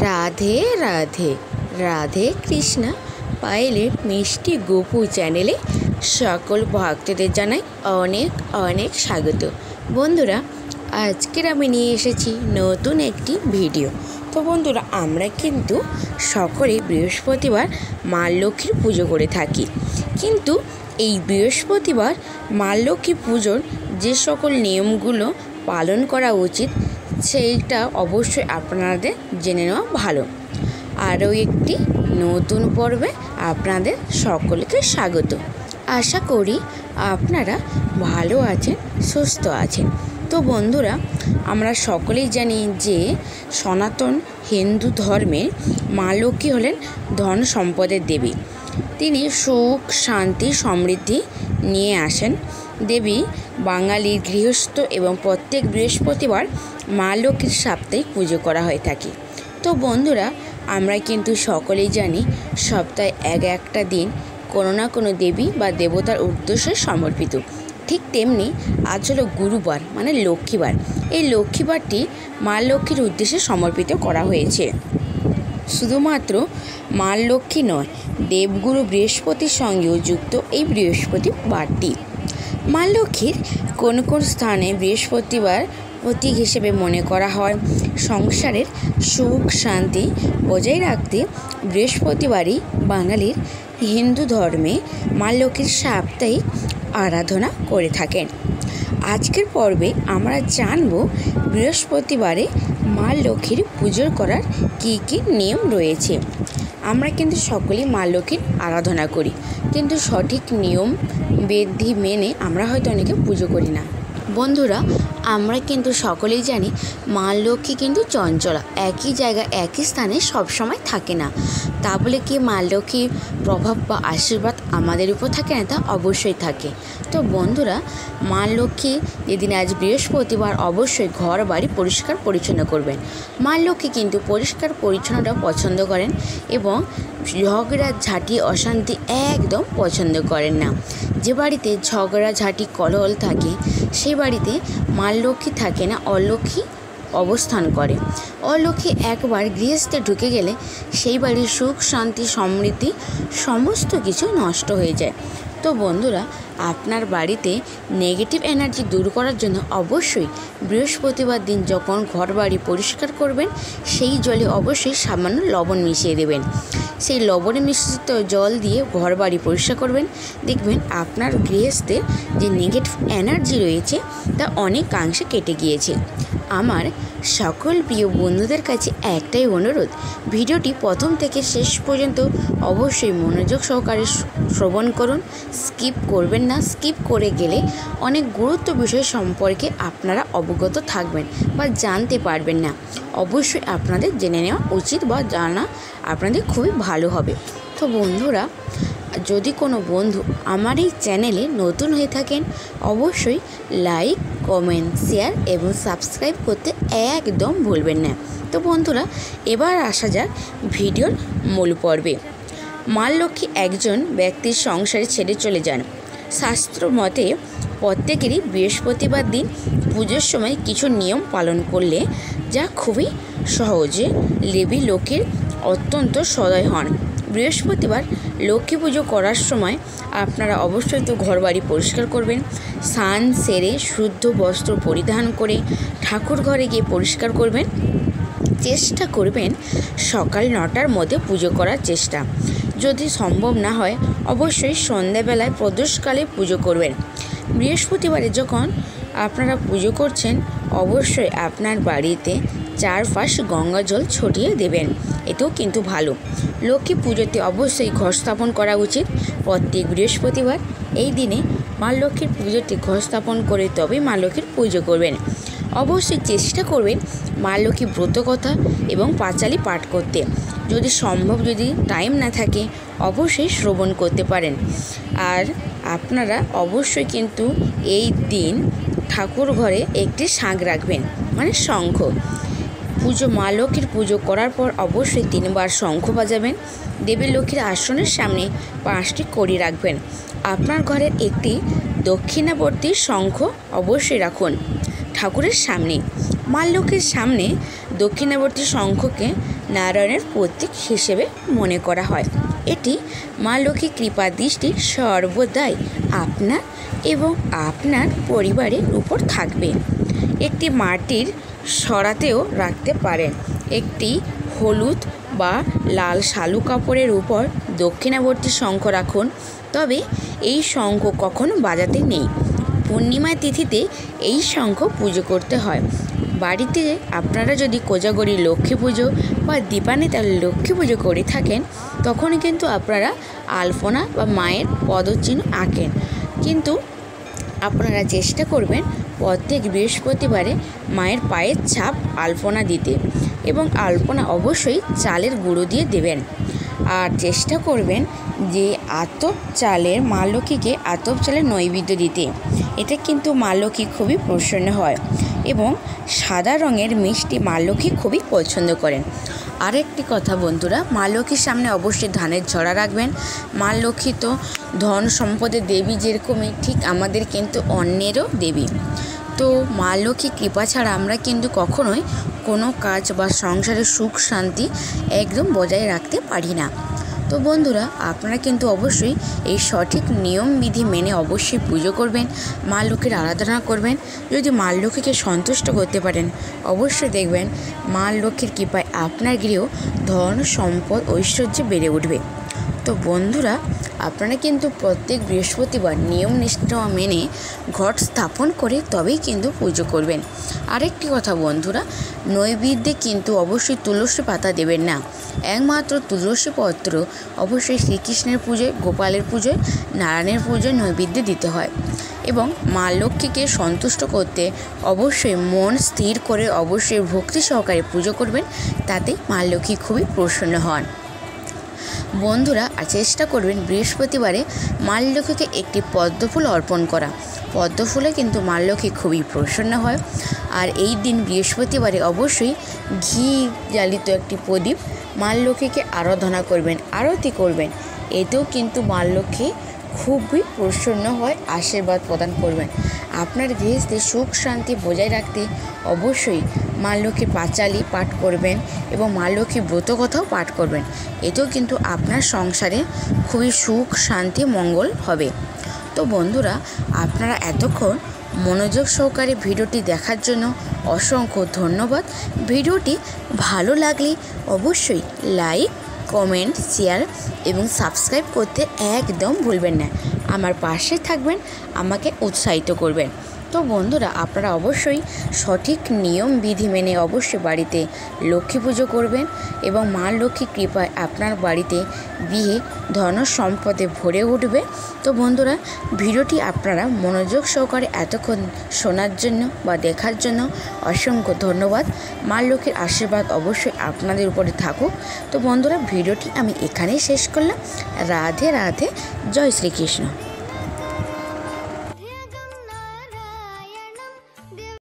রাধে রাধে রাধে কৃষ্ণা পায়েলের মিষ্টি গোপু চ্যানেলে সকল ভক্তদের জানাই অনেক অনেক স্বাগত। বন্ধুরা, আজকের আমি নিয়ে এসেছি নতুন একটি ভিডিও। তো বন্ধুরা, আমরা কিন্তু সকলে বৃহস্পতিবার মা লক্ষ্মীর পুজো করে থাকি, কিন্তু এই বৃহস্পতিবার মা লক্ষ্মী পুজোর যে সকল নিয়মগুলো পালন করা উচিত সেইটা অবশ্যই আপনাদের জেনে নেওয়া ভালো। আরও একটি নতুন পর্বে আপনাদের সকলকে স্বাগত। আশা করি আপনারা ভালো আছেন, সুস্থ আছেন। তো বন্ধুরা, আমরা সকলেই জানি যে সনাতন হিন্দু ধর্মে মা লক্ষ্মী হলেন ধন সম্পদের দেবী। তিনি সুখ, শান্তি, সমৃদ্ধি নিয়ে আসেন। দেবী বাঙালির গৃহস্থ এবং প্রত্যেক বৃহস্পতিবার মা লক্ষ্মীর সাপ্তাহিক পুজো করা হয়ে থাকে। তো বন্ধুরা, আমরা কিন্তু সকলেই জানি সপ্তাহে একটা দিন কোনো না কোনো দেবী বা দেবতার উদ্দেশ্যে সমর্পিত। ঠিক তেমনি আজ হলো গুরুবার, মানে লক্ষ্মীবার। এই লক্ষ্মীবারটি মা লক্ষ্মীর উদ্দেশ্যে সমর্পিত করা হয়েছে। শুধুমাত্র মা লক্ষ্মী নয়, দেবগুরু বৃহস্পতির সঙ্গেও যুক্ত এই বৃহস্পতিবারটি। মা লক্ষ্মীর কোন কোন স্থানে বৃহস্পতিবার প্রতীক হিসেবে মনে করা হয়? সংসারের সুখ শান্তি বজায় রাখতে বৃহস্পতিবারই বাঙালির হিন্দু ধর্মে মা লক্ষ্মীর সাপ্তাহিক আরাধনা করে থাকেন। আজকের পর্বে আমরা জানব বৃহস্পতিবারে মা লক্ষ্মীর পুজো করার কী কী নিয়ম রয়েছে। আমরা কিন্তু সকলেই মা লক্ষ্মীর আরাধনা করি, কিন্তু সঠিক নিয়ম বিধি মেনে আমরা হয়তো অনেকে পুজো করি না। বন্ধুরা, আমরা কিন্তু সকলেই জানি মা লক্ষ্মী কিন্তু চঞ্চলা, একই জায়গায় একই স্থানে সবসময় থাকে না। তা বলে কি মা লক্ষ্মীর প্রভাব বা আশীর্বাদ আমাদের উপর থাকে না? তা অবশ্যই থাকে। তো বন্ধুরা, মা লক্ষ্মী যেদিন আজ বৃহস্পতিবার অবশ্যই ঘর বাড়ি পরিষ্কার পরিচ্ছন্ন করবেন। মা লক্ষ্মী কিন্তু পরিষ্কার পরিচ্ছন্নতা পছন্দ করেন এবং ঝগড়া ঝাঁটি অশান্তি একদম পছন্দ করেন না। যে বাড়িতে ঝগড়া ঝাঁটি কলহল থাকে সেই বাড়িতে মা লক্ষ্মী থাকে না, অলক্ষ্মী অবস্থান করে। অলক্ষ্মী একবার গৃহস্থে ঢুকে গেলে সেই বাড়ির সুখ শান্তি সমৃদ্ধি সমস্ত কিছু নষ্ট হয়ে যায়। তো বন্ধুরা, আপনার বাড়িতে নেগেটিভ এনার্জি দূর করার জন্য অবশ্যই বৃহস্পতিবার দিন যখন ঘর বাড়ি পরিষ্কার করবেন সেই জলে অবশ্যই সামান্য লবণ মিশিয়ে দেবেন। সেই লবণে মিশ্রিত জল দিয়ে ঘর বাড়ি পরিষ্কার করবেন। দেখবেন আপনার গৃহস্থের যে নেগেটিভ এনার্জি রয়েছে তা অনেকাংশে কেটে গিয়েছে। আমার সকল প্রিয় বন্ধুদের কাছে একটাই অনুরোধ, ভিডিওটি প্রথম থেকে শেষ পর্যন্ত অবশ্যই মনোযোগ সহকারে শ্রবণ করুন, স্কিপ করবেন না। স্কিপ করে গেলে অনেক গুরুত্ব বিষয় সম্পর্কে আপনারা অবগত থাকবেন বা জানতে পারবেন না। অবশ্যই আপনাদের জেনে নেওয়া উচিত বা জানা আপনাদের খুবই ভালো হবে। তো বন্ধুরা, যদি কোনো বন্ধু আমার এই চ্যানেলে নতুন হয়ে থাকেন অবশ্যই লাইক, কমেন্ট, শেয়ার এবং সাবস্ক্রাইব করতে একদম ভুলবেন না। তো বন্ধুরা, এবার আসা যাক ভিডিওর মূল পর্বে। মা লক্ষ্মী একজন ব্যক্তির সংসারে ছেড়ে চলে যান। শাস্ত্র মতে প্রত্যেকেরই বৃহস্পতিবার দিন পুজোর সময় কিছু নিয়ম পালন করলে যা খুবই সহজে দেবী লক্ষ্মীর অত্যন্ত সদয় হন। বৃহস্পতিবার লক্ষ্মী পুজো করার সময় আপনারা অবশ্যই তো ঘর বাড়ি পরিষ্কার করবেন। স্নান সেরে শুদ্ধ বস্ত্র পরিধান করে ঠাকুর ঘরে গিয়ে পরিষ্কার করবেন। চেষ্টা করবেন সকাল 9টার মধ্যে পুজো করার চেষ্টা। যদি সম্ভব না হয় অবশ্যই সন্ধ্যাবেলায় প্রদোষকালে পুজো করবেন। বৃহস্পতিবারে যখন আপনারা পুজো করছেন অবশ্যই আপনার বাড়িতে চারপাশ গঙ্গা জল ছড়িয়ে দেবেন, এতেও কিন্তু ভালো। লক্ষ্মী পুজোতে অবশ্যই ঘর স্থাপন করা উচিত প্রত্যেক বৃহস্পতিবার। এই দিনে মা লক্ষ্মীর পুজোতে ঘর স্থাপন করে তবেই মা লক্ষ্মীর পুজো করবেন। অবশ্যই চেষ্টা করবেন মা লক্ষ্মী ব্রতকথা এবং পাঁচালী পাঠ করতে। যদি সম্ভব, যদি টাইম না থাকে অবশ্যই শ্রবণ করতে পারেন। আর আপনারা অবশ্যই কিন্তু এই দিন ঠাকুর ঘরে একটি শাঁখ রাখবেন, মানে শঙ্খ। মা লক্ষ্মীর পুজো করার পর অবশ্যই 3বার শঙ্খ বাজাবেন। দেবী লক্ষ্মীর আসনের সামনে 5টি কড়ি রাখবেন। আপনার ঘরের একটি দক্ষিণাবর্তী শঙ্খ অবশ্যই রাখুন ঠাকুরের সামনে। মা লক্ষ্মীর সামনে দক্ষিণাবর্তী শঙ্খকে নারায়ণের প্রতীক হিসেবে মনে করা হয়। এটি মা লক্ষ্মীর কৃপা দৃষ্টি সর্বদাই আপনার এবং আপনার পরিবারের উপর থাকবে। একটি মাটির সরাতেও রাখতে পারেন। একটি হলুদ বা লাল শালু কাপড়ের উপর দক্ষিণাবর্তী শঙ্খ রাখুন, তবে এই শঙ্খ কখনো বাজাতে নেই। পূর্ণিমা তিথিতে এই শঙ্খ পুজো করতে হয়। বাড়িতে আপনারা যদি কোজাগরী লক্ষ্মী পুজো বা দীপান্বিতা লক্ষ্মী পুজো করে থাকেন, তখন কিন্তু আপনারা আলপনা বা মায়ের পদচিহ্ন আঁকেন। কিন্তু আপনারা চেষ্টা করবেন প্রত্যেক বৃহস্পতিবারে মায়ের পায়ের ছাপ আলপনা দিতে, এবং আলপনা অবশ্যই চালের গুঁড়ো দিয়ে দেবেন। আর চেষ্টা করবেন যে আতপ চালের মা লক্ষ্মীকে আতপ চালের নৈবেদ্য দিতে। এতে কিন্তু মা লক্ষ্মী খুবই প্রসন্ন হয় এবং সাদা রঙের মিষ্টি মা লক্ষ্মী খুবই পছন্দ করেন। আরেকটি কথা বন্ধুরা, মা লক্ষ্মীর সামনে অবশ্যই ধানের ঝরা রাখবেন। মা লক্ষ্মী তো ধন সম্পদের দেবী, যেরকমই ঠিক আমাদের কিন্তু অন্যেরও দেবী। তো মা লক্ষ্মীর কৃপা ছাড়া আমরা কিন্তু কখনোই কোনো কাজ বা সংসারের সুখ শান্তি একদম বজায় রাখতে পারি না। তো বন্ধুরা, আপনারা কিন্তু অবশ্যই এই সঠিক নিয়ম বিধি মেনে অবশ্যই পুজো করবেন, মা লক্ষ্মীর আরাধনা করবেন। যদি মা লক্ষ্মীকে সন্তুষ্ট করতে পারেন, অবশ্যই দেখবেন মা লক্ষ্মীর কৃপায় আপনার গৃহেও ধন সম্পদ ঐশ্বর্য বেড়ে উঠবে। তো বন্ধুরা, আপনারা কিন্তু প্রত্যেক বৃহস্পতিবার নিয়ম নিষ্ঠা মেনে ঘট স্থাপন করে তবেই কিন্তু পুজো করবেন। আরেকটি কথা বন্ধুরা, নৈবেদ্যে কিন্তু অবশ্যই তুলসী পাতা দেবেন না। একমাত্র তুলসী পত্র অবশ্যই শ্রীকৃষ্ণের পুজোয়, গোপালের পুজোয়, নারায়ণের পুজোয় নৈবেদ্য দিতে হয়। এবং মা লক্ষ্মীকে সন্তুষ্ট করতে অবশ্যই মন স্থির করে অবশ্যই ভক্তি সহকারে পুজো করবেন, তাতে মা লক্ষ্মী খুবই প্রসন্ন হন। বন্ধুরা, চেষ্টা করবেন বৃহস্পতিবারে মা লক্ষ্মীকে একটি পদ্মফুল অর্পণ করা। পদ্মফুলে কিন্তু মা লক্ষ্মী খুবই প্রসন্ন হয়। আর এই দিন বৃহস্পতিবারে অবশ্যই ঘি জ্বালিত একটি প্রদীপ মা লক্ষ্মীকে আরাধনা করবেন, আরতি করবেন। এতেও কিন্তু মা লক্ষ্মী খুবই প্রসন্ন হয়, আশীর্বাদ প্রদান করবেন। আপনার গৃহস্থে সুখ শান্তি বজায় রাখতে অবশ্যই মা লক্ষ্মীর পাঁচালি পাঠ করবেন এবং মা লক্ষ্মীর ব্রতকথাও পাঠ করবেন। এতেও কিন্তু আপনার সংসারে খুবই সুখ শান্তি মঙ্গল হবে। তো বন্ধুরা, আপনারা এতক্ষণ মনোযোগ সহকারে ভিডিওটি দেখার জন্য অসংখ্য ধন্যবাদ। ভিডিওটি ভালো লাগলে অবশ্যই লাইক, কমেন্ট, শেয়ার এবং সাবস্ক্রাইব করতে একদম ভুলবেন না। আমার পাশে থাকবেন, আমাকে উৎসাহিত করবেন। তো বন্ধুরা, আপনারা অবশ্যই সঠিক নিয়ম বিধি মেনে অবশ্যই বাড়িতে লক্ষ্মী পুজো করবেন এবং মা লক্ষ্মীর কৃপায় আপনার বাড়িতে গৃহে ধন সম্পদে ভরে উঠবে। তো বন্ধুরা, ভিডিওটি আপনারা মনোযোগ সহকারে এতক্ষণ শোনার জন্য বা দেখার জন্য অসংখ্য ধন্যবাদ। মা লক্ষ্মীর আশীর্বাদ অবশ্যই আপনাদের উপরে থাকুক। তো বন্ধুরা, ভিডিওটি আমি এখানেই শেষ করলাম। রাধে রাধে, জয় শ্রীকৃষ্ণ।